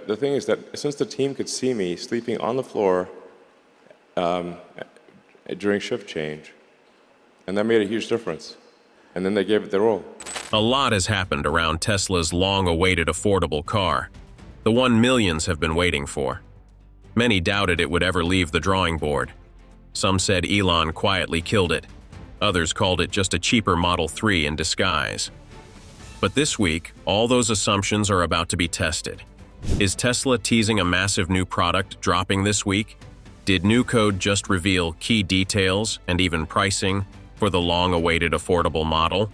the thing is that since the team could see me sleeping on the floor during shift change, and that made a huge difference. And then they gave it their all. A lot has happened around Tesla's long-awaited affordable car, the one millions have been waiting for. Many doubted it would ever leave the drawing board. Some said Elon quietly killed it. Others called it just a cheaper Model 3 in disguise. But this week, all those assumptions are about to be tested. Is Tesla teasing a massive new product dropping this week? Did new code just reveal key details and even pricing for the long-awaited affordable model?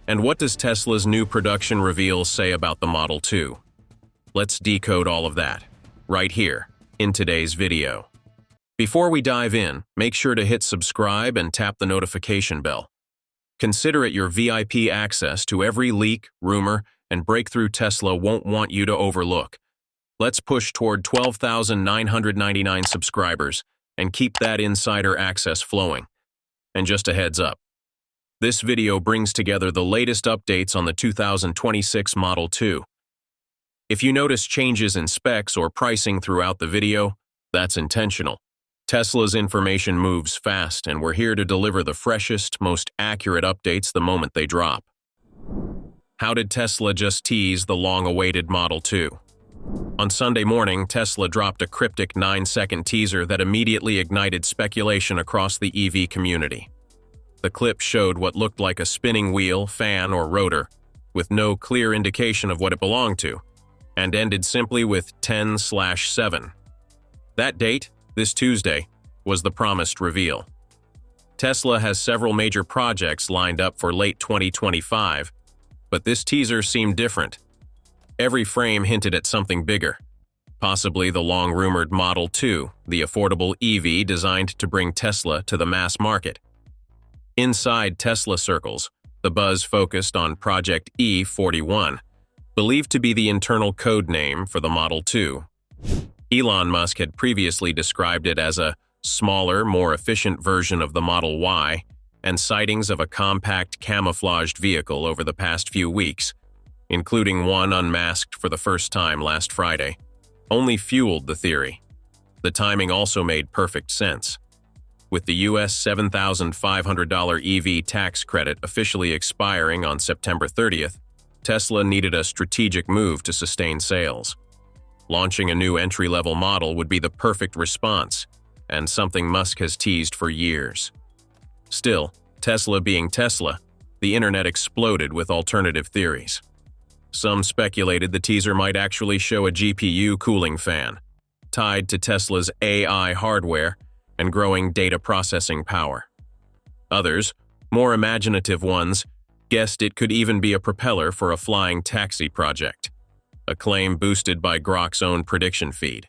And what does Tesla's new production reveal say about the Model 2? Let's decode all of that, right here, in today's video. Before we dive in, make sure to hit subscribe and tap the notification bell. Consider it your VIP access to every leak, rumor, and breakthrough Tesla won't want you to overlook. Let's push toward 12,999 subscribers and keep that insider access flowing. And just a heads up, this video brings together the latest updates on the 2026 Model 2. If you notice changes in specs or pricing throughout the video, that's intentional. Tesla's information moves fast, and we're here to deliver the freshest, most accurate updates the moment they drop. How did Tesla just tease the long-awaited Model 2? On Sunday morning, Tesla dropped a cryptic 9-second teaser that immediately ignited speculation across the EV community. The clip showed what looked like a spinning wheel, fan, or rotor, with no clear indication of what it belonged to, and ended simply with 10/7. That date, this Tuesday, was the promised reveal. Tesla has several major projects lined up for late 2025, but this teaser seemed different. Every frame hinted at something bigger, possibly the long-rumored Model 2, the affordable EV designed to bring Tesla to the mass market. Inside Tesla circles, the buzz focused on Project E41, believed to be the internal code name for the Model 2. Elon Musk had previously described it as a smaller, more efficient version of the Model Y, and sightings of a compact camouflaged vehicle over the past few weeks, including one unmasked for the first time last Friday, only fueled the theory. The timing also made perfect sense. With the US $7,500 EV tax credit officially expiring on September 30th, Tesla needed a strategic move to sustain sales. Launching a new entry-level model would be the perfect response, and something Musk has teased for years. Still, Tesla being Tesla, the internet exploded with alternative theories. Some speculated the teaser might actually show a GPU cooling fan, tied to Tesla's AI hardware and growing data processing power. Others, more imaginative ones, guessed it could even be a propeller for a flying taxi project, a claim boosted by Grok's own prediction feed.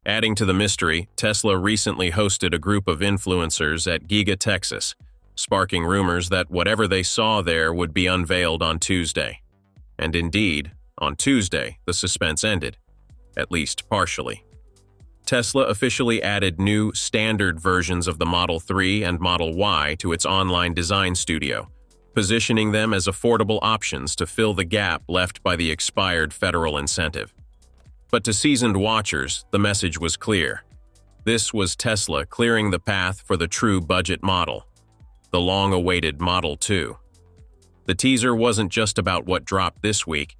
Adding to the mystery, Tesla recently hosted a group of influencers at Giga Texas, sparking rumors that whatever they saw there would be unveiled on Tuesday. And indeed, on Tuesday, the suspense ended, at least partially. Tesla officially added new standard versions of the Model 3 and Model Y to its online design studio, positioning them as affordable options to fill the gap left by the expired federal incentive. But to seasoned watchers, the message was clear. This was Tesla clearing the path for the true budget model, the long-awaited Model 2. The teaser wasn't just about what dropped this week,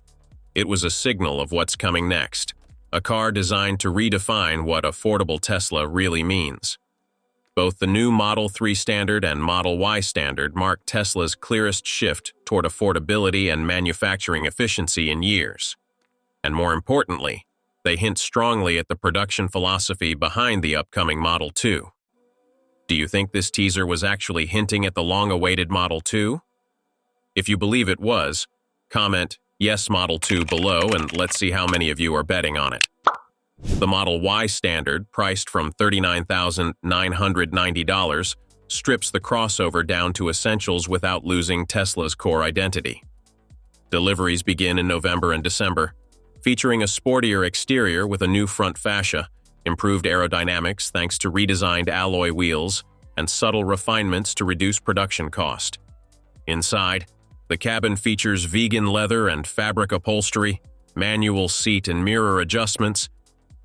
it was a signal of what's coming next, a car designed to redefine what affordable Tesla really means. Both the new Model 3 Standard and Model Y Standard mark Tesla's clearest shift toward affordability and manufacturing efficiency in years. And more importantly, they hint strongly at the production philosophy behind the upcoming Model 2. Do you think this teaser was actually hinting at the long-awaited Model 2? If you believe it was, comment "Yes Model 2" below and let's see how many of you are betting on it. The Model Y Standard, priced from $39,990, strips the crossover down to essentials without losing Tesla's core identity. Deliveries begin in November and December, featuring a sportier exterior with a new front fascia, improved aerodynamics thanks to redesigned alloy wheels, and subtle refinements to reduce production cost. Inside, the cabin features vegan leather and fabric upholstery, manual seat and mirror adjustments,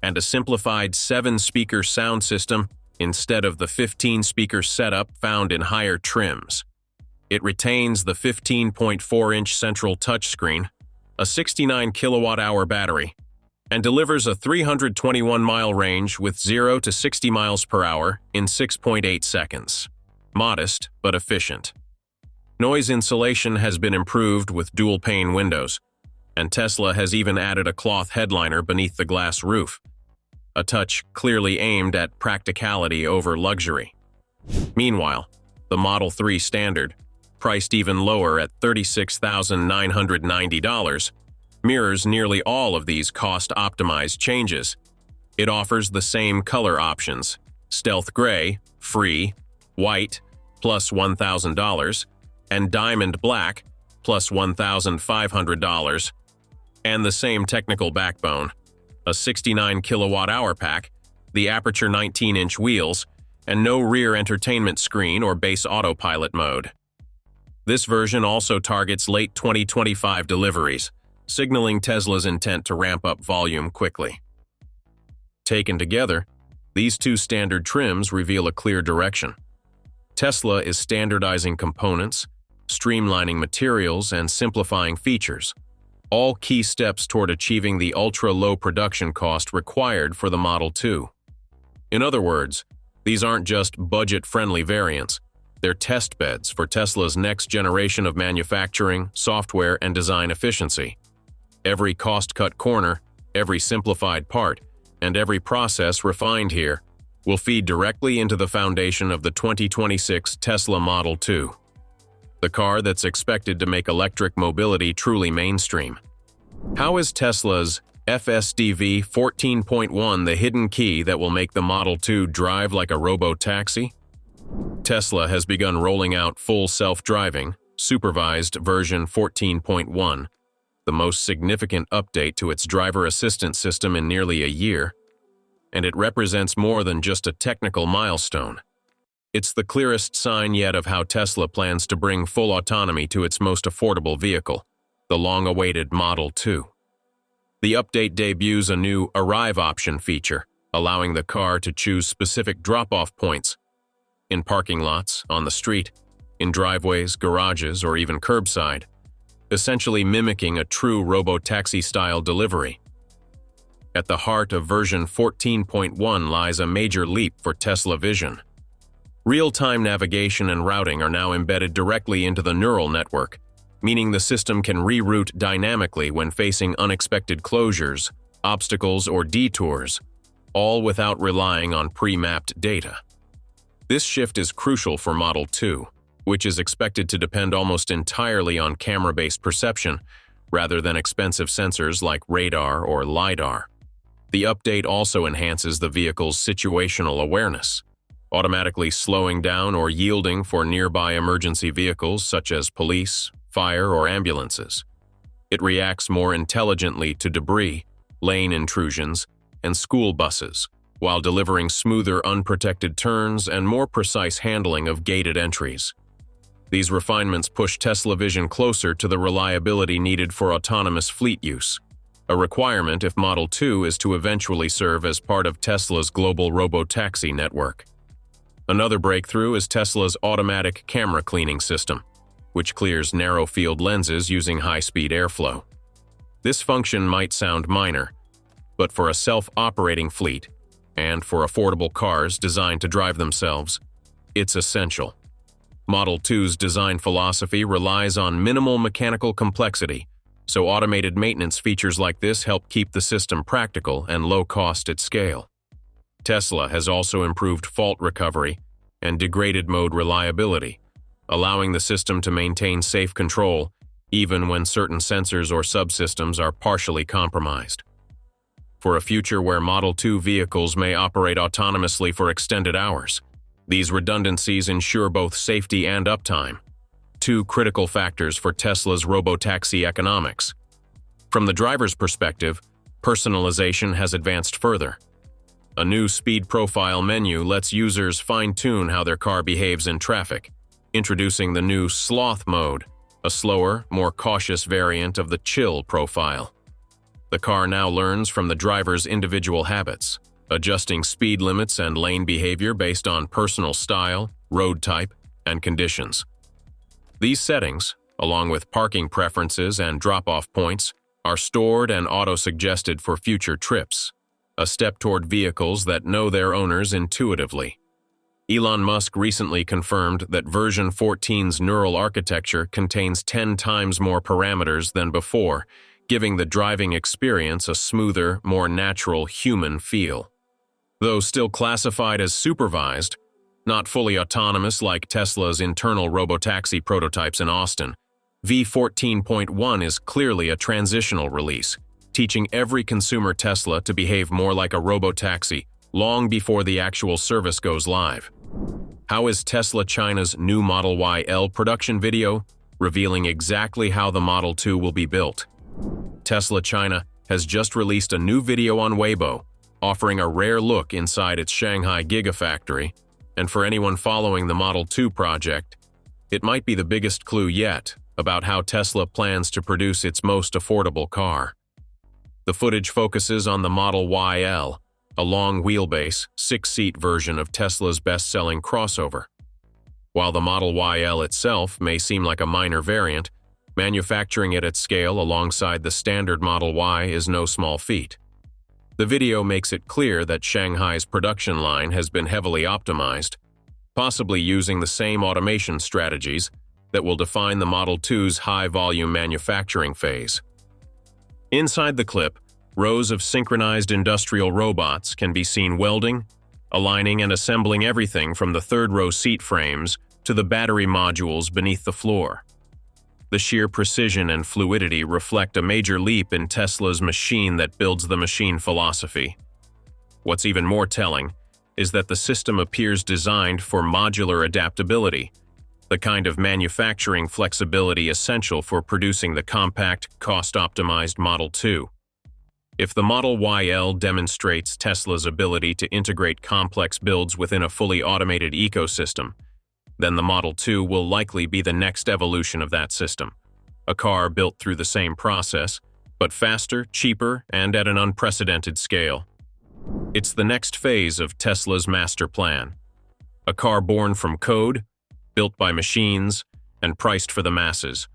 and a simplified 7-speaker sound system instead of the 15-speaker setup found in higher trims. It retains the 15.4-inch central touchscreen, a 69 kilowatt-hour battery, and delivers a 321-mile range with 0 to 60 miles per hour in 6.8 seconds. Modest, but efficient. Noise insulation has been improved with dual-pane windows, and Tesla has even added a cloth headliner beneath the glass roof, a touch clearly aimed at practicality over luxury. Meanwhile, the Model 3 Standard, priced even lower at $36,990, mirrors nearly all of these cost-optimized changes. It offers the same color options: stealth gray, free, white, plus $1,000, and diamond black, plus $1,500, and the same technical backbone: a 69 kilowatt-hour pack, the Aperture 19-inch wheels, and no rear entertainment screen or base autopilot mode. This version also targets late 2025 deliveries, signaling Tesla's intent to ramp up volume quickly. Taken together, these two standard trims reveal a clear direction. Tesla is standardizing components, streamlining materials, and simplifying features, all key steps toward achieving the ultra-low production cost required for the Model 2. In other words, these aren't just budget-friendly variants, they're test beds for Tesla's next generation of manufacturing, software, and design efficiency. Every cost-cut corner, every simplified part, and every process refined here will feed directly into the foundation of the 2026 Tesla Model 2. The car that's expected to make electric mobility truly mainstream. How is Tesla's FSDV 14.1 the hidden key that will make the Model 2 drive like a robo-taxi? Tesla has begun rolling out full self-driving, supervised version 14.1, the most significant update to its driver assistance system in nearly a year, and it represents more than just a technical milestone. It's the clearest sign yet of how Tesla plans to bring full autonomy to its most affordable vehicle, the long-awaited Model 2. The update debuts a new Arrive option feature, allowing the car to choose specific drop-off points in parking lots, on the street, in driveways, garages, or even curbside, essentially mimicking a true robo-taxi-style delivery. At the heart of version 14.1 lies a major leap for Tesla Vision. Real-time navigation and routing are now embedded directly into the neural network, meaning the system can reroute dynamically when facing unexpected closures, obstacles, or detours, all without relying on pre-mapped data. This shift is crucial for Model 2, which is expected to depend almost entirely on camera-based perception rather than expensive sensors like radar or LiDAR. The update also enhances the vehicle's situational awareness, automatically slowing down or yielding for nearby emergency vehicles such as police, fire, or ambulances. It reacts more intelligently to debris, lane intrusions, and school buses, while delivering smoother unprotected turns and more precise handling of gated entries. These refinements push Tesla Vision closer to the reliability needed for autonomous fleet use, a requirement if Model 2 is to eventually serve as part of Tesla's global robo-taxi network. Another breakthrough is Tesla's automatic camera cleaning system, which clears narrow-field lenses using high-speed airflow. This function might sound minor, but for a self-operating fleet, and for affordable cars designed to drive themselves, it's essential. Model 2's design philosophy relies on minimal mechanical complexity, so automated maintenance features like this help keep the system practical and low-cost at scale. Tesla has also improved fault recovery and degraded mode reliability, allowing the system to maintain safe control even when certain sensors or subsystems are partially compromised. For a future where Model 2 vehicles may operate autonomously for extended hours, these redundancies ensure both safety and uptime, two critical factors for Tesla's robotaxi economics. From the driver's perspective, personalization has advanced further. A new speed profile menu lets users fine-tune how their car behaves in traffic, introducing the new Sloth mode, a slower, more cautious variant of the Chill profile. The car now learns from the driver's individual habits, adjusting speed limits and lane behavior based on personal style, road type, and conditions. These settings, along with parking preferences and drop-off points, are stored and auto-suggested for future trips, a step toward vehicles that know their owners intuitively. Elon Musk recently confirmed that version 14's neural architecture contains 10 times more parameters than before, giving the driving experience a smoother, more natural human feel. Though still classified as supervised, not fully autonomous like Tesla's internal robotaxi prototypes in Austin, V14.1 is clearly a transitional release, teaching every consumer Tesla to behave more like a robotaxi long before the actual service goes live. How is Tesla China's new Model Y/L production video revealing exactly how the Model 2 will be built? Tesla China has just released a new video on Weibo, offering a rare look inside its Shanghai Gigafactory, and for anyone following the Model 2 project, it might be the biggest clue yet about how Tesla plans to produce its most affordable car. The footage focuses on the Model Y/L, a long wheelbase, 6-seat version of Tesla's best-selling crossover. While the Model Y/L itself may seem like a minor variant, manufacturing it at scale alongside the standard Model Y is no small feat. The video makes it clear that Shanghai's production line has been heavily optimized, possibly using the same automation strategies that will define the Model 2's high-volume manufacturing phase. Inside the clip, rows of synchronized industrial robots can be seen welding, aligning and assembling everything from the third-row seat frames to the battery modules beneath the floor. The sheer precision and fluidity reflect a major leap in Tesla's machine that builds the machine philosophy. What's even more telling is that the system appears designed for modular adaptability, the kind of manufacturing flexibility essential for producing the compact, cost-optimized Model 2. If the Model Y/L demonstrates Tesla's ability to integrate complex builds within a fully automated ecosystem, then the Model 2 will likely be the next evolution of that system, a car built through the same process, but faster, cheaper, and at an unprecedented scale. It's the next phase of Tesla's master plan, a car born from code, built by machines, and priced for the masses.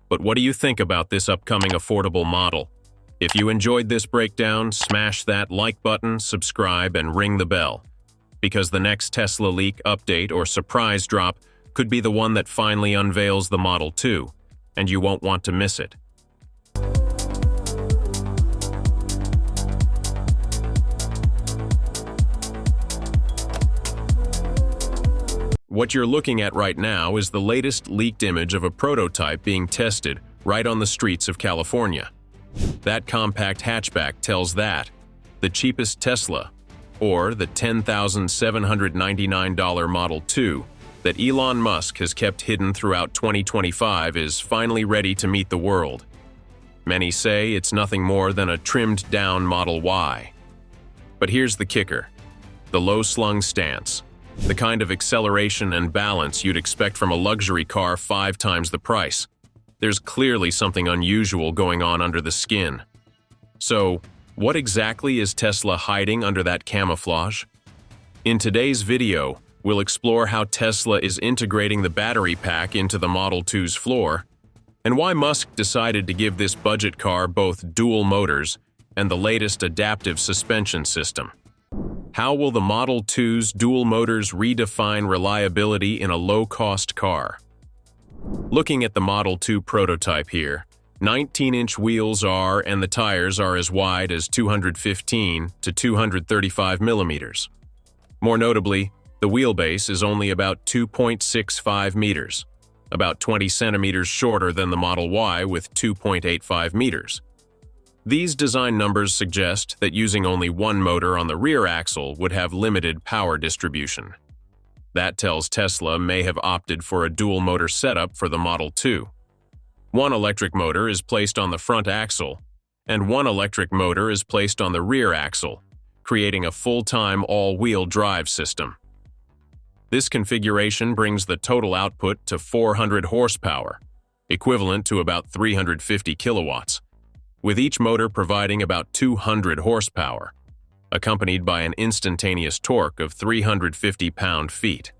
But what do you think about this upcoming affordable model? If you enjoyed this breakdown, smash that like button, subscribe, and ring the bell, because the next Tesla leak, update, or surprise drop could be the one that finally unveils the Model 2, and you won't want to miss it. What you're looking at right now is the latest leaked image of a prototype being tested right on the streets of California. That compact hatchback tells that the cheapest Tesla, or the $10,799 Model 2 that Elon Musk has kept hidden throughout 2025, is finally ready to meet the world. Many say it's nothing more than a trimmed-down Model Y. But here's the kicker: the low-slung stance, the kind of acceleration and balance you'd expect from a luxury car 5 times the price. There's clearly something unusual going on under the skin. So, what exactly is Tesla hiding under that camouflage? In today's video, we'll explore how Tesla is integrating the battery pack into the Model 2's floor, and why Musk decided to give this budget car both dual motors and the latest adaptive suspension system. How will the Model 2's dual motors redefine reliability in a low-cost car? Looking at the Model 2 prototype here, 19-inch wheels are, and the tires are as wide as 215 to 235 millimeters. More notably, the wheelbase is only about 2.65 meters, about 20 centimeters shorter than the Model Y with 2.85 meters. These design numbers suggest that using only one motor on the rear axle would have limited power distribution. That tells Tesla may have opted for a dual-motor setup for the Model 2. One electric motor is placed on the front axle, and one electric motor is placed on the rear axle, creating a full-time all-wheel drive system. This configuration brings the total output to 400 horsepower, equivalent to about 350 kilowatts, with each motor providing about 200 horsepower, accompanied by an instantaneous torque of 350 pound-feet.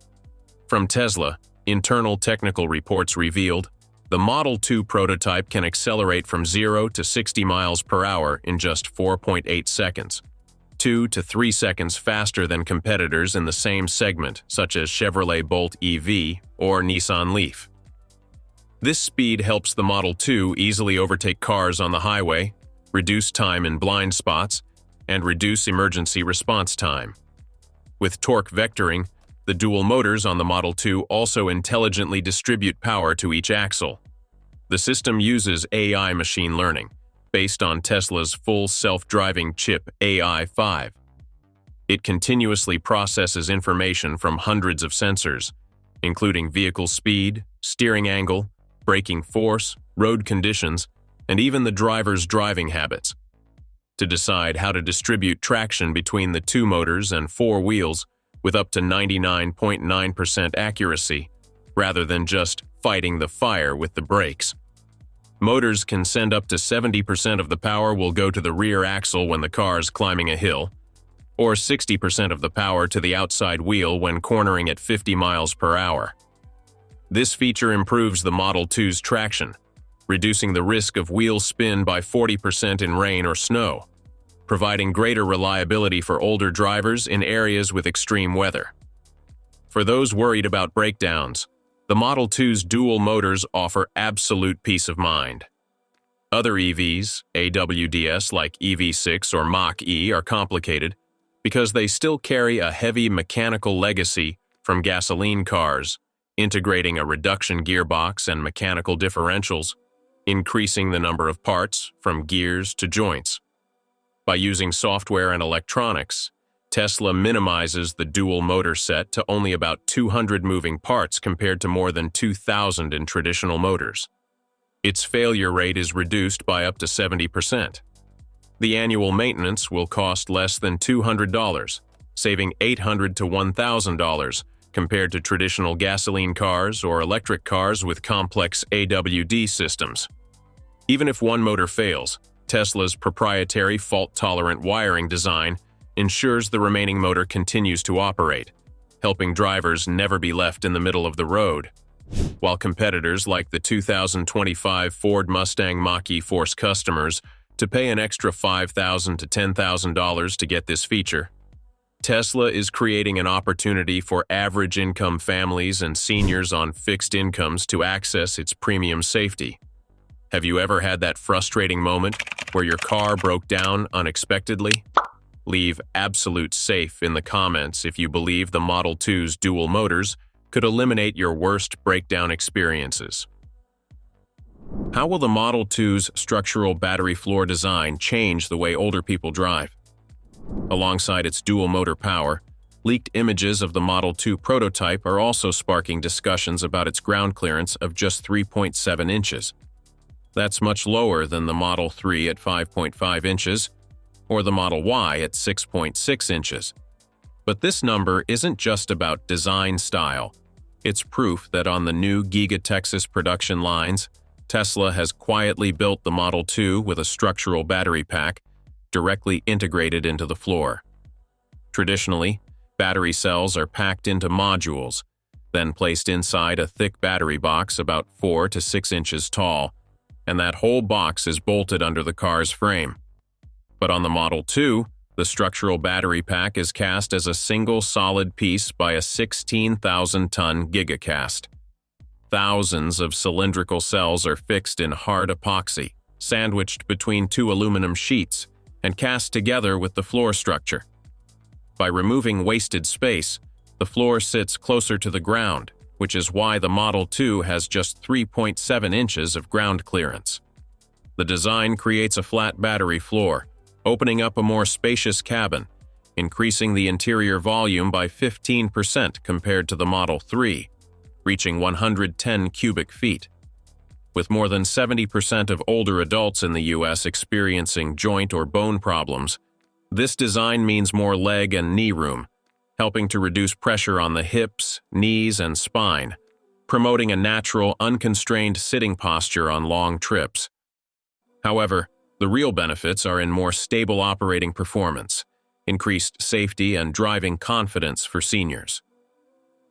From Tesla, internal technical reports revealed the Model 2 prototype can accelerate from 0 to 60 miles per hour in just 4.8 seconds, 2 to 3 seconds faster than competitors in the same segment, such as Chevrolet Bolt EV or Nissan Leaf. This speed helps the Model 2 easily overtake cars on the highway, reduce time in blind spots, and reduce emergency response time. With torque vectoring, the dual motors on the Model 2 also intelligently distribute power to each axle. The system uses AI machine learning, based on Tesla's full self-driving chip AI-5. It continuously processes information from hundreds of sensors, including vehicle speed, steering angle, braking force, road conditions, and even the driver's driving habits, to decide how to distribute traction between the two motors and four wheels with up to 99.9% accuracy, rather than just fighting the fire with the brakes. Motors can send up to 70% of the power will go to the rear axle when the car is climbing a hill, or 60% of the power to the outside wheel when cornering at 50 miles per hour. This feature improves the Model 2's traction, reducing the risk of wheel spin by 40% in rain or snow, providing greater reliability for older drivers in areas with extreme weather. For those worried about breakdowns, the Model 2's dual motors offer absolute peace of mind. Other EVs, AWDs like EV6 or Mach-E, are complicated because they still carry a heavy mechanical legacy from gasoline cars, integrating a reduction gearbox and mechanical differentials, increasing the number of parts from gears to joints. By using software and electronics, Tesla minimizes the dual motor set to only about 200 moving parts compared to more than 2,000 in traditional motors. Its failure rate is reduced by up to 70%. The annual maintenance will cost less than $200, saving $800 to $1,000 compared to traditional gasoline cars or electric cars with complex AWD systems. Even if one motor fails, Tesla's proprietary fault-tolerant wiring design ensures the remaining motor continues to operate, helping drivers never be left in the middle of the road. While competitors like the 2025 Ford Mustang Mach-E force customers to pay an extra $5,000 to $10,000 to get this feature, Tesla is creating an opportunity for average income families and seniors on fixed incomes to access its premium safety. Have you ever had that frustrating moment where your car broke down unexpectedly? Leave absolute safe in the comments if you believe the Model 2's dual motors could eliminate your worst breakdown experiences. How will the Model 2's structural battery floor design change the way older people drive? Alongside its dual motor power, leaked images of the Model 2 prototype are also sparking discussions about its ground clearance of just 3.7 inches. That's much lower than the Model 3 at 5.5 inches or the Model Y at 6.6 inches. But this number isn't just about design style. It's proof that on the new Giga Texas production lines, Tesla has quietly built the Model 2 with a structural battery pack directly integrated into the floor. Traditionally, battery cells are packed into modules, then placed inside a thick battery box about 4 to 6 inches tall, and that whole box is bolted under the car's frame. But on the Model 2, the structural battery pack is cast as a single solid piece by a 16,000-ton gigacast. Thousands of cylindrical cells are fixed in hard epoxy, sandwiched between two aluminum sheets, and cast together with the floor structure. By removing wasted space, the floor sits closer to the ground, which is why the Model 2 has just 3.7 inches of ground clearance. The design creates a flat battery floor, opening up a more spacious cabin, increasing the interior volume by 15% compared to the Model 3, reaching 110 cubic feet. With more than 70% of older adults in the U.S. experiencing joint or bone problems, this design means more leg and knee room, helping to reduce pressure on the hips, knees, and spine, promoting a natural, unconstrained sitting posture on long trips. However, The real benefits are in more stable operating performance, increased safety, and driving confidence for seniors.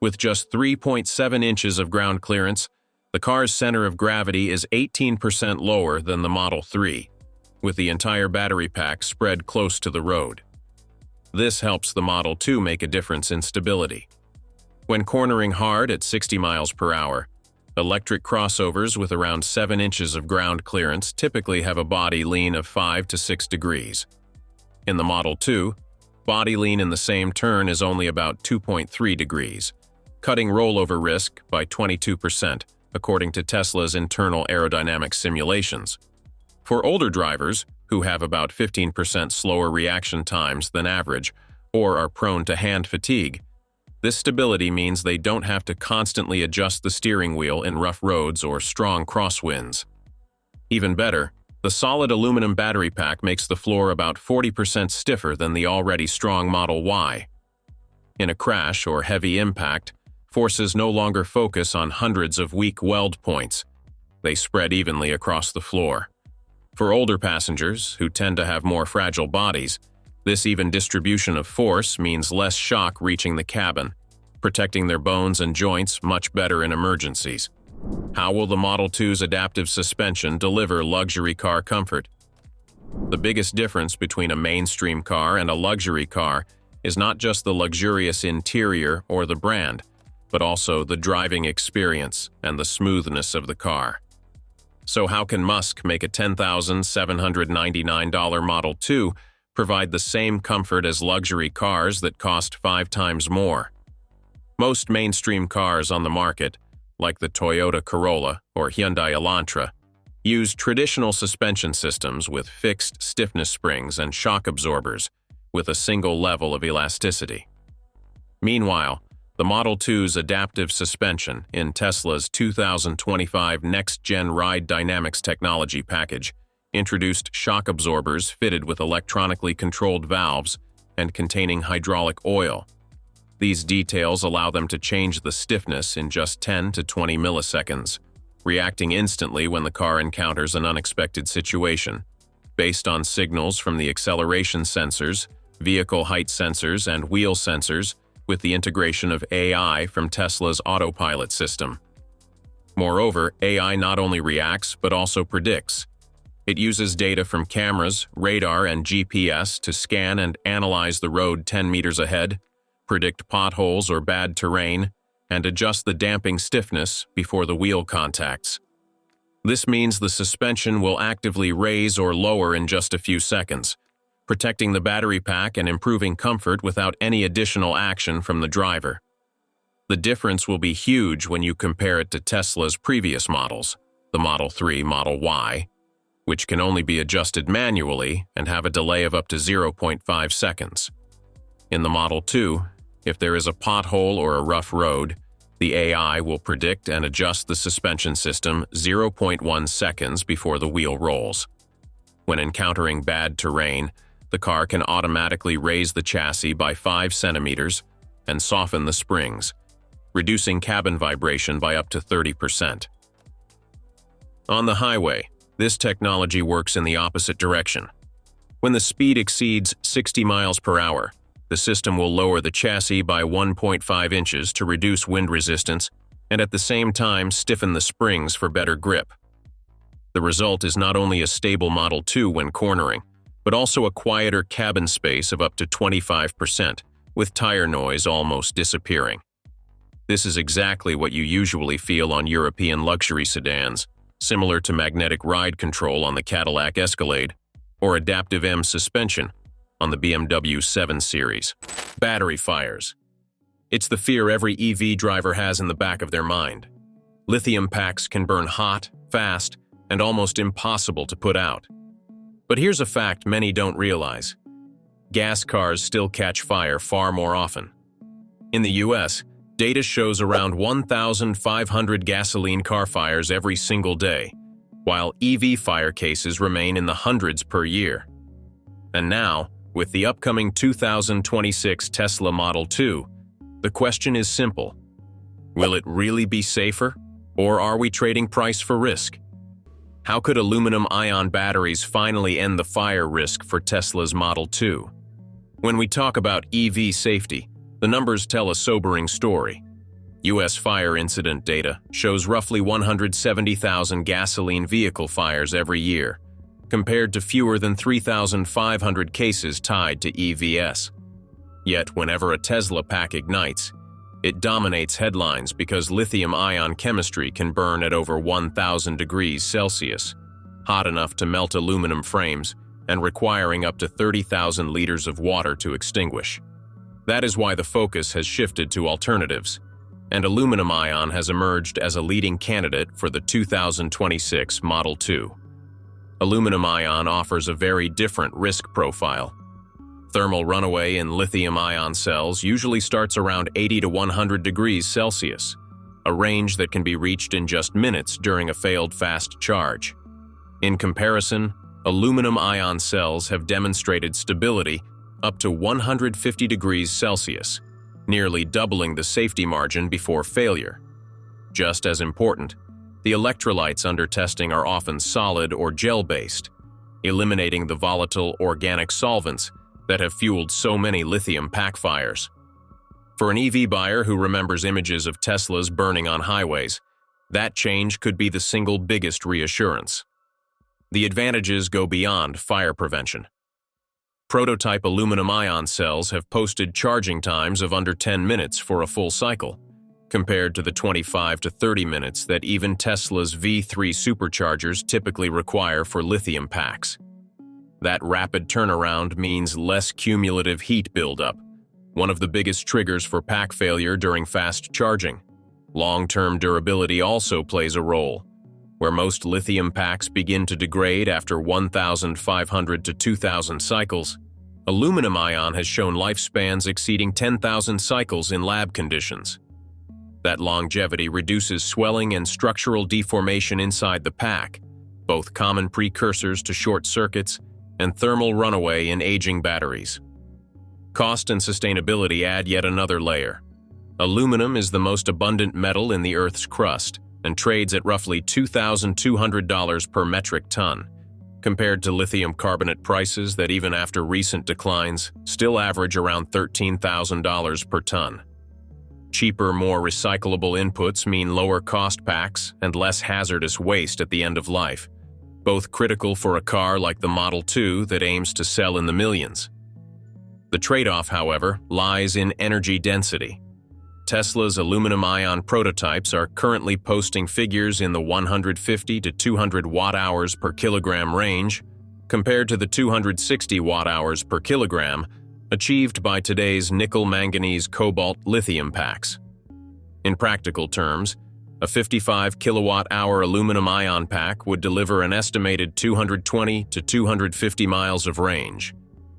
With just 3.7 inches of ground clearance, the car's center of gravity is 18% lower than the Model 3, with the entire battery pack spread close to the road. This helps the Model 2 make a difference in stability. When cornering hard at 60 miles per hour, electric crossovers with around 7 inches of ground clearance typically have a body lean of 5 to 6 degrees. In the Model 2, body lean in the same turn is only about 2.3 degrees, cutting rollover risk by 22%, according to Tesla's internal aerodynamic simulations. For older drivers, who have about 15% slower reaction times than average or are prone to hand fatigue, this stability means they don't have to constantly adjust the steering wheel in rough roads or strong crosswinds. Even better, the solid aluminum battery pack makes the floor about 40% stiffer than the already strong Model Y. In a crash or heavy impact, forces no longer focus on hundreds of weak weld points. They spread evenly across the floor. For older passengers, who tend to have more fragile bodies, this even distribution of force means less shock reaching the cabin, protecting their bones and joints much better in emergencies. How will the Model 2's adaptive suspension deliver luxury car comfort? The biggest difference between a mainstream car and a luxury car is not just the luxurious interior or the brand, but also the driving experience and the smoothness of the car. So how can Musk make a $10,799 Model 2 provide the same comfort as luxury cars that cost 5 times more? Most mainstream cars on the market, like the Toyota Corolla or Hyundai Elantra, use traditional suspension systems with fixed stiffness springs and shock absorbers with a single level of elasticity. Meanwhile, the Model 2's adaptive suspension in Tesla's 2025 Next-Gen Ride Dynamics technology package introduced shock absorbers fitted with electronically controlled valves and containing hydraulic oil. These details allow them to change the stiffness in just 10 to 20 milliseconds, reacting instantly when the car encounters an unexpected situation, based on signals from the acceleration sensors, vehicle height sensors, and wheel sensors, with the integration of AI from Tesla's autopilot system. Moreover, AI not only reacts but also predicts. It uses data from cameras, radar, and GPS to scan and analyze the road 10 meters ahead, predict potholes or bad terrain, and adjust the damping stiffness before the wheel contacts. This means the suspension will actively raise or lower in just a few seconds, protecting the battery pack and improving comfort without any additional action from the driver. The difference will be huge when you compare it to Tesla's previous models, the Model 3, Model Y, which can only be adjusted manually and have a delay of up to 0.5 seconds. In the Model 2, if there is a pothole or a rough road, the AI will predict and adjust the suspension system 0.1 seconds before the wheel rolls. When encountering bad terrain, the car can automatically raise the chassis by 5 centimeters and soften the springs, reducing cabin vibration by up to 30%. On the highway, this technology works in the opposite direction. When the speed exceeds 60 miles per hour, the system will lower the chassis by 1.5 inches to reduce wind resistance and at the same time stiffen the springs for better grip. The result is not only a stable Model 2 when cornering, but also a quieter cabin space of up to 25%, with tire noise almost disappearing. This is exactly what you usually feel on European luxury sedans, similar to magnetic ride control on the Cadillac Escalade, or adaptive M suspension on the BMW 7 Series. Battery fires. It's the fear every EV driver has in the back of their mind. Lithium packs can burn hot, fast, and almost impossible to put out. But here's a fact many don't realize. Gas cars still catch fire far more often. In the US, data shows around 1,500 gasoline car fires every single day, while EV fire cases remain in the hundreds per year. And now, with the upcoming 2026 Tesla Model 2, the question is simple. Will it really be safer, or are we trading price for risk? How could aluminum-ion batteries finally end the fire risk for Tesla's Model 2? When we talk about EV safety, the numbers tell a sobering story. U.S. fire incident data shows roughly 170,000 gasoline vehicle fires every year, compared to fewer than 3,500 cases tied to EVs. Yet, whenever a Tesla pack ignites, it dominates headlines because lithium-ion chemistry can burn at over 1,000 degrees Celsius, hot enough to melt aluminum frames and requiring up to 30,000 liters of water to extinguish. That is why the focus has shifted to alternatives, and aluminum-ion has emerged as a leading candidate for the 2026 Model 2. Aluminum-ion offers a very different risk profile. Thermal runaway in lithium-ion cells usually starts around 80 to 100 degrees Celsius, a range that can be reached in just minutes during a failed fast charge. In comparison, aluminum-ion cells have demonstrated stability up to 150 degrees Celsius, nearly doubling the safety margin before failure. Just as important, the electrolytes under testing are often solid or gel-based, eliminating the volatile organic solvents that have fueled so many lithium pack fires. For an EV buyer who remembers images of Teslas burning on highways, that change could be the single biggest reassurance. The advantages go beyond fire prevention. Prototype aluminum-ion cells have posted charging times of under 10 minutes for a full cycle, compared to the 25 to 30 minutes that even Tesla's V3 superchargers typically require for lithium packs. That rapid turnaround means less cumulative heat buildup, one of the biggest triggers for pack failure during fast charging. Long-term durability also plays a role, where most lithium packs begin to degrade after 1,500 to 2,000 cycles. Aluminum-ion has shown lifespans exceeding 10,000 cycles in lab conditions. That longevity reduces swelling and structural deformation inside the pack, both common precursors to short circuits and thermal runaway in aging batteries. Cost and sustainability add yet another layer. Aluminum is the most abundant metal in the Earth's crust and trades at roughly $2,200 per metric ton, compared to lithium carbonate prices that even after recent declines still average around $13,000 per ton. Cheaper, more recyclable inputs mean lower cost packs and less hazardous waste at the end of life, both critical for a car like the Model 2 that aims to sell in the millions. The trade-off, however, lies in energy density. Tesla's aluminum-ion prototypes are currently posting figures in the 150 to 200 watt-hours per kilogram range, compared to the 260 watt-hours per kilogram achieved by today's nickel-manganese-cobalt-lithium packs. In practical terms, a 55 kilowatt-hour aluminum-ion pack would deliver an estimated 220 to 250 miles of range,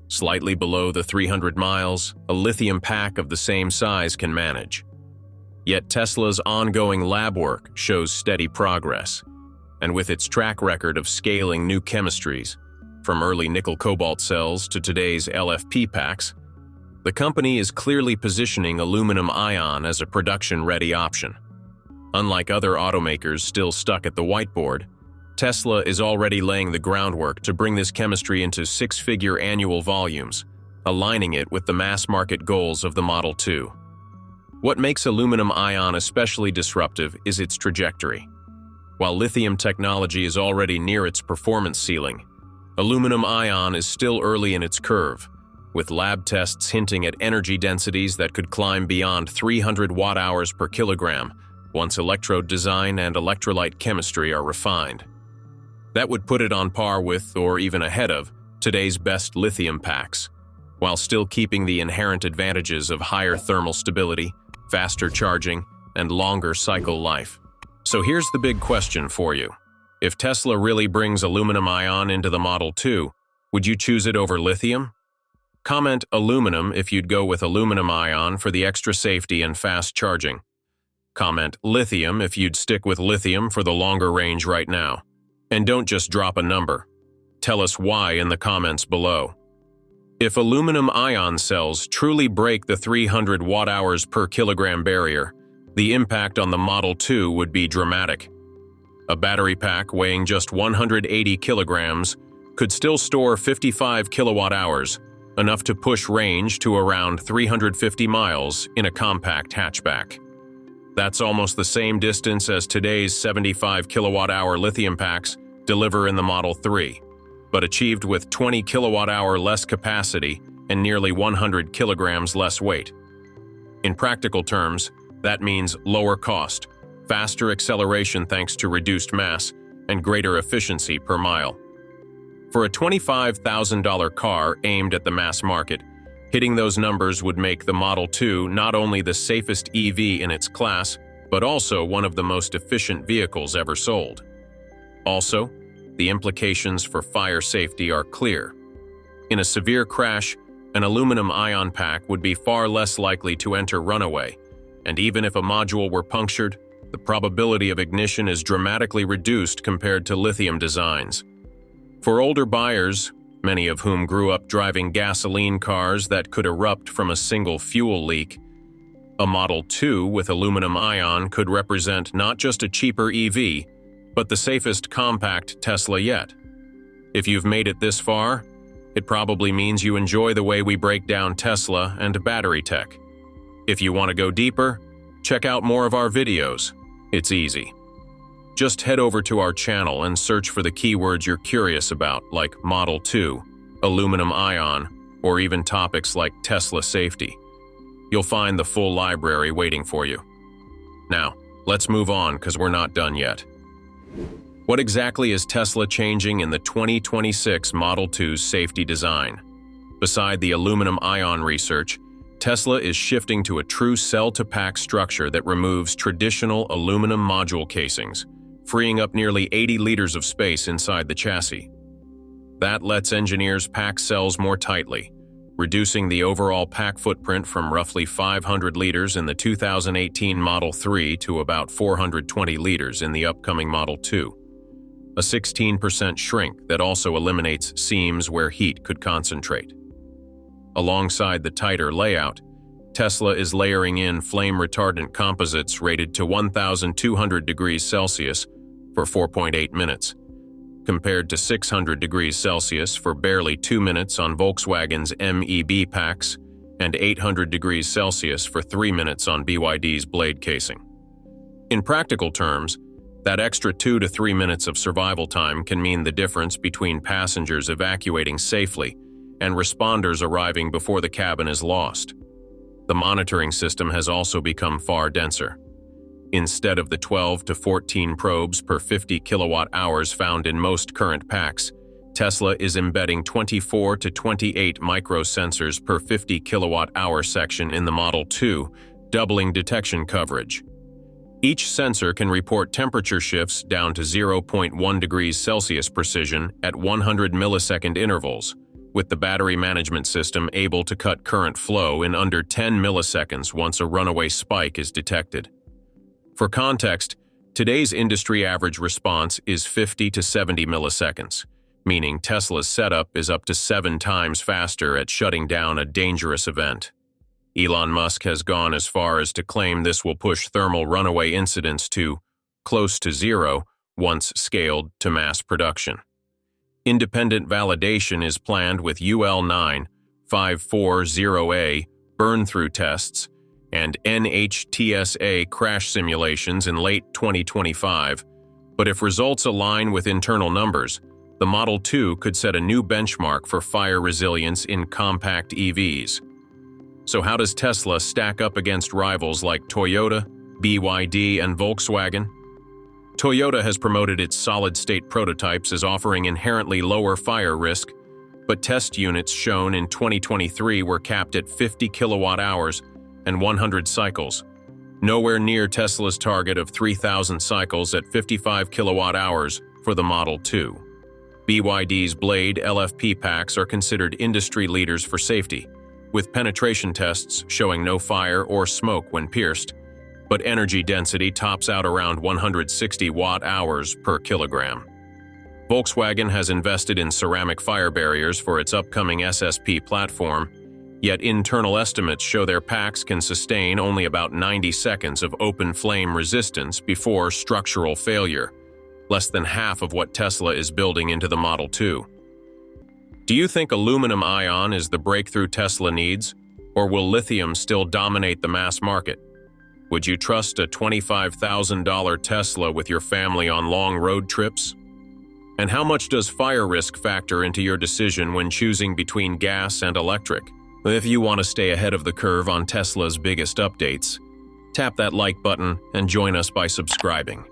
slightly below the 300 miles a lithium pack of the same size can manage. Yet Tesla's ongoing lab work shows steady progress, and with its track record of scaling new chemistries, from early nickel-cobalt cells to today's LFP packs, the company is clearly positioning aluminum-ion as a production-ready option. Unlike other automakers still stuck at the whiteboard, Tesla is already laying the groundwork to bring this chemistry into six-figure annual volumes, aligning it with the mass-market goals of the Model 2. What makes aluminum-ion especially disruptive is its trajectory. While lithium technology is already near its performance ceiling, aluminum-ion is still early in its curve, with lab tests hinting at energy densities that could climb beyond 300 watt-hours per kilogram once electrode design and electrolyte chemistry are refined. That would put it on par with, or even ahead of, today's best lithium packs, while still keeping the inherent advantages of higher thermal stability, faster charging, and longer cycle life. So here's the big question for you. If Tesla really brings aluminum-ion into the Model 2, would you choose it over lithium? Comment aluminum if you'd go with aluminum-ion for the extra safety and fast charging. Comment lithium if you'd stick with lithium for the longer range right now. And don't just drop a number. Tell us why in the comments below. If aluminum-ion cells truly break the 300 watt-hours per kilogram barrier, the impact on the Model 2 would be dramatic. A battery pack weighing just 180 kilograms could still store 55 kilowatt hours, enough to push range to around 350 miles in a compact hatchback. That's almost the same distance as today's 75 kilowatt-hour lithium packs deliver in the Model 3, but achieved with 20 kilowatt-hour less capacity and nearly 100 kilograms less weight. In practical terms, that means lower cost, faster acceleration thanks to reduced mass, and greater efficiency per mile. For a $25,000 car aimed at the mass market, hitting those numbers would make the Model 2 not only the safest EV in its class, but also one of the most efficient vehicles ever sold. Also, the implications for fire safety are clear. In a severe crash, an aluminum ion pack would be far less likely to enter runaway, and even if a module were punctured, the probability of ignition is dramatically reduced compared to lithium designs. For older buyers, many of whom grew up driving gasoline cars that could erupt from a single fuel leak, a Model 2 with aluminum ion could represent not just a cheaper EV, but the safest compact Tesla yet. If you've made it this far, it probably means you enjoy the way we break down Tesla and battery tech. If you want to go deeper, check out more of our videos. It's easy. Just head over to our channel and search for the keywords you're curious about, like Model 2, aluminum ion, or even topics like Tesla safety. You'll find the full library waiting for you. Now, let's move on because we're not done yet. What exactly is Tesla changing in the 2026 Model 2's safety design? Beside the aluminum ion research, Tesla is shifting to a true cell-to-pack structure that removes traditional aluminum module casings, freeing up nearly 80 liters of space inside the chassis. That lets engineers pack cells more tightly, reducing the overall pack footprint from roughly 500 liters in the 2018 Model 3 to about 420 liters in the upcoming Model 2. A 16% shrink that also eliminates seams where heat could concentrate. Alongside the tighter layout, Tesla is layering in flame-retardant composites rated to 1,200 degrees Celsius for 4.8 minutes, compared to 600 degrees Celsius for barely 2 minutes on Volkswagen's MEB packs and 800 degrees Celsius for 3 minutes on BYD's blade casing. In practical terms, that extra 2 to 3 minutes of survival time can mean the difference between passengers evacuating safely and responders arriving before the cabin is lost. The monitoring system has also become far denser. Instead of the 12 to 14 probes per 50 kilowatt hours found in most current packs, Tesla is embedding 24 to 28 microsensors per 50 kilowatt hour section in the Model 2, doubling detection coverage. Each sensor can report temperature shifts down to 0.1 degrees Celsius precision at 100 millisecond intervals, with the battery management system able to cut current flow in under 10 milliseconds once a runaway spike is detected. For context, today's industry average response is 50 to 70 milliseconds, meaning Tesla's setup is up to 7 times faster at shutting down a dangerous event. Elon Musk has gone as far as to claim this will push thermal runaway incidents to close to zero once scaled to mass production. Independent validation is planned with UL9-540A burn-through tests and NHTSA crash simulations in late 2025, but if results align with internal numbers, the Model 2 could set a new benchmark for fire resilience in compact EVs. So how does Tesla stack up against rivals like Toyota, BYD, and Volkswagen? Toyota has promoted its solid-state prototypes as offering inherently lower fire risk, but test units shown in 2023 were capped at 50 kilowatt hours and 100 cycles, nowhere near Tesla's target of 3,000 cycles at 55 kilowatt hours for the Model 2. BYD's Blade LFP packs are considered industry leaders for safety, with penetration tests showing no fire or smoke when pierced, but energy density tops out around 160 watt-hours per kilogram. Volkswagen has invested in ceramic fire barriers for its upcoming SSP platform, yet internal estimates show their packs can sustain only about 90 seconds of open flame resistance before structural failure. less than half of what Tesla is building into the Model 2. Do you think aluminum ion is the breakthrough Tesla needs, or will lithium still dominate the mass market? Would you trust a $25,000 Tesla with your family on long road trips? And how much does fire risk factor into your decision when choosing between gas and electric? If you want to stay ahead of the curve on Tesla's biggest updates, tap that like button and join us by subscribing.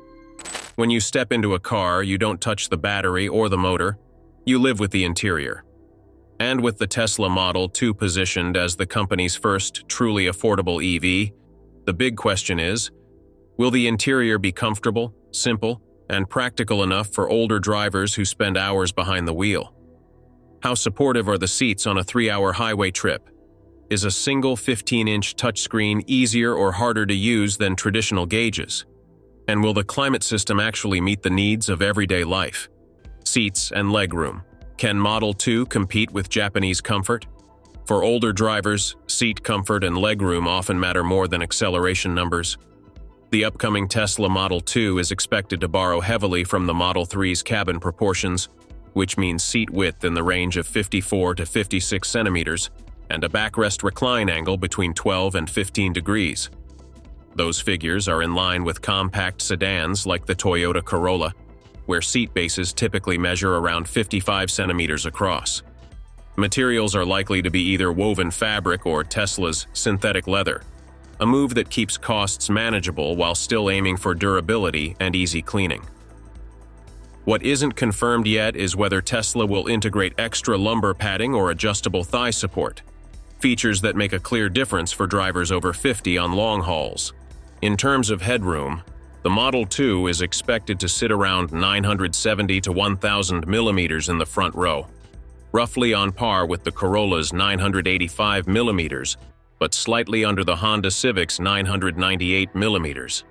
When you step into a car, you don't touch the battery or the motor, you live with the interior. And with the Tesla Model 2 positioned as the company's first truly affordable EV, the big question is, will the interior be comfortable, simple, and practical enough for older drivers who spend hours behind the wheel? How supportive are the seats on a 3-hour highway trip? Is a single 15-inch touchscreen easier or harder to use than traditional gauges? And will the climate system actually meet the needs of everyday life? Seats and legroom. Can Model 2 compete with Japanese comfort? For older drivers, seat comfort and legroom often matter more than acceleration numbers. The upcoming Tesla Model 2 is expected to borrow heavily from the Model 3's cabin proportions, which means seat width in the range of 54 to 56 centimeters and a backrest recline angle between 12 and 15 degrees. Those figures are in line with compact sedans like the Toyota Corolla, where seat bases typically measure around 55 centimeters across. Materials are likely to be either woven fabric or Tesla's synthetic leather, a move that keeps costs manageable while still aiming for durability and easy cleaning. What isn't confirmed yet is whether Tesla will integrate extra lumbar padding or adjustable thigh support, features that make a clear difference for drivers over 50 on long hauls. In terms of headroom, the Model 2 is expected to sit around 970 to 1,000 millimeters in the front row, roughly on par with the Corolla's 985 millimeters, but slightly under the Honda Civic's 998 millimeters.